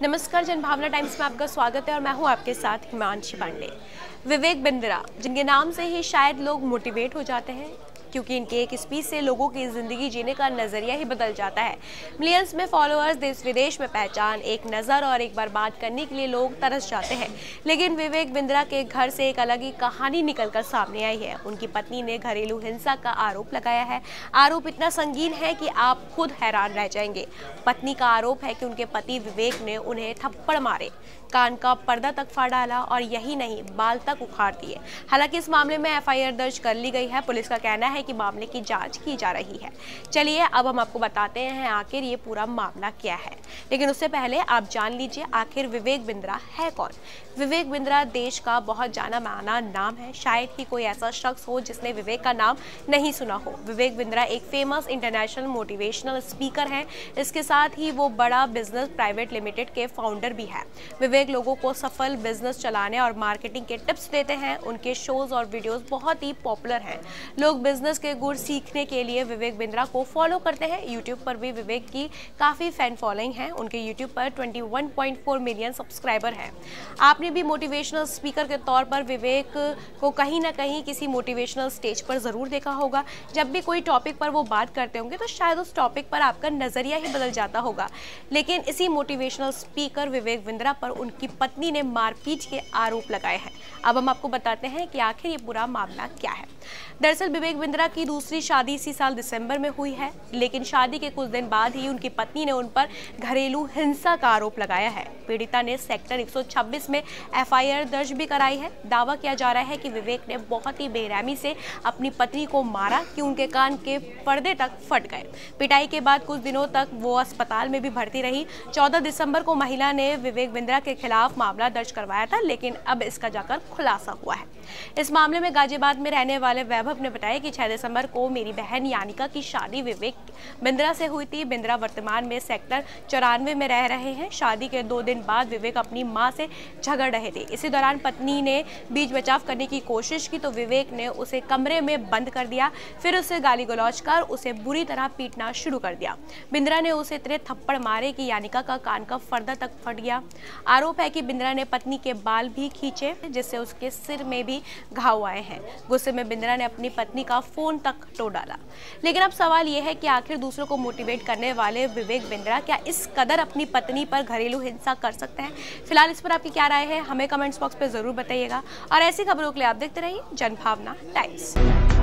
नमस्कार, जनभावना टाइम्स में आपका स्वागत है और मैं हूं आपके साथ हिमांशी पांडे। विवेक बिंद्रा, जिनके नाम से ही शायद लोग मोटिवेट हो जाते हैं क्योंकि इनके एक स्पीच से लोगों की ज़िंदगी जीने का नज़रिया ही बदल जाता है। मिलियंस में फॉलोअर्स, देश विदेश में पहचान, एक नज़र और एक बार बात करने के लिए लोग तरस जाते हैं। लेकिन विवेक बिंद्रा के घर से एक अलग ही कहानी निकलकर सामने आई है। उनकी पत्नी ने घरेलू हिंसा का आरोप लगाया है। आरोप इतना संगीन है कि आप खुद हैरान रह जाएंगे। पत्नी का आरोप है कि उनके पति विवेक ने उन्हें थप्पड़ मारे, कान का पर्दा तक फाड़ डाला और यही नहीं, बाल तक उखाड़ दिए। हालांकि इस मामले में एफआईआर दर्ज कर ली गई है। पुलिस का कहना है कि मामले की जांच की जा रही है। चलिए अब हम आपको बताते हैं आखिर ये पूरा मामला क्या है। लेकिन उससे पहले आप जान लीजिए आखिर विवेक बिंद्रा है कौन। विवेक बिंद्रा देश का बहुत जाना माना नाम है। शायद ही कोई ऐसा शख्स हो जिसने विवेक का नाम नहीं सुना हो। विवेक बिंद्रा एक फेमस इंटरनेशनल मोटिवेशनल स्पीकर हैं। इसके साथ ही वो बड़ा बिजनेस प्राइवेट लिमिटेड के फाउंडर भी हैं। विवेक लोगों को सफल बिजनेस चलाने और मार्केटिंग के टिप्स देते हैं। उनके शोज और वीडियोस बहुत ही पॉपुलर हैं। लोग बिजनेस के गुर सीखने के लिए विवेक बिंद्रा को फॉलो करते हैं। यूट्यूब पर भी विवेक की काफ़ी फैन फॉलोइंग है। उनके यूट्यूब पर 21.4 मिलियन सब्सक्राइबर हैं। आपने भी मोटिवेशनल स्पीकर के तौर पर विवेक को कहीं ना कहीं किसी मोटिवेशनल स्टेज पर ज़रूर देखा होगा। जब भी कोई टॉपिक पर वो बात करते होंगे तो शायद उस टॉपिक पर आपका नज़रिया ही बदल जाता होगा। लेकिन इसी मोटिवेशनल स्पीकर विवेक बिंद्रा पर उनकी पत्नी ने मारपीट के आरोप लगाए हैं। अब हम आपको बताते हैं कि आखिर ये पूरा मामला क्या है। दरअसल विवेक बिंद्रा की दूसरी शादी इसी साल दिसंबर में हुई है, लेकिन शादी के कुछ दिन बाद ही उनकी पत्नी ने उन पर घरेलू हिंसा का आरोप लगाया है। पीड़िता ने सेक्टर 126 में एफआईआर दर्ज भी कराई है। दावा किया जा रहा है कि विवेक ने बहुत ही बेरहमी से अपनी पत्नी को मारा कि उनके कान के पर्दे तक फट गए। पिटाई के बाद कुछ दिनों तक वो अस्पताल में भी भर्ती रही। 14 दिसंबर को महिला ने विवेक बिंद्रा के खिलाफ मामला दर्ज करवाया था, लेकिन अब इसका जाकर खुलासा हुआ है। इस मामले में गाजियाबाद में रहने वाले वैभव ने बताया कि 6 दिसंबर को मेरी बहन यानिका की शादी विवेक बिंद्रा से हुई थी। बिंद्रा वर्तमान में सेक्टर 94 में रह रहे हैं। शादी के 2 दिन बाद विवेक अपनी मां से झगड़ रहे थे। इसी दौरान पत्नी ने बीच बचाव करने की कोशिश की तो विवेक ने उसे कमरे में बंद कर दिया। फिर उसे गाली गलौज कर उसे बुरी तरह पीटना शुरू कर दिया। बिंद्रा ने उसे इतने थप्पड़ मारे कि यानिका का कान का पर्दा तक फट गया। आरोप है कि बिंद्रा ने पत्नी के बाल भी खींचे, जिससे उसके सिर में भी घाव आए हैं। गुस्से में बिंद्रा ने अपनी पत्नी का फोन तक तोड़ डाला। लेकिन अब सवाल यह है कि आखिर दूसरों को मोटिवेट करने वाले विवेक बिंद्रा क्या इस कदर अपनी पत्नी पर घरेलू हिंसा कर सकते हैं? फिलहाल इस पर आपकी क्या राय है, हमें कमेंट्स बॉक्स पे जरूर बताइएगा। और ऐसी खबरों के लिए आप देखते रहिए जनभावना टाइम्स।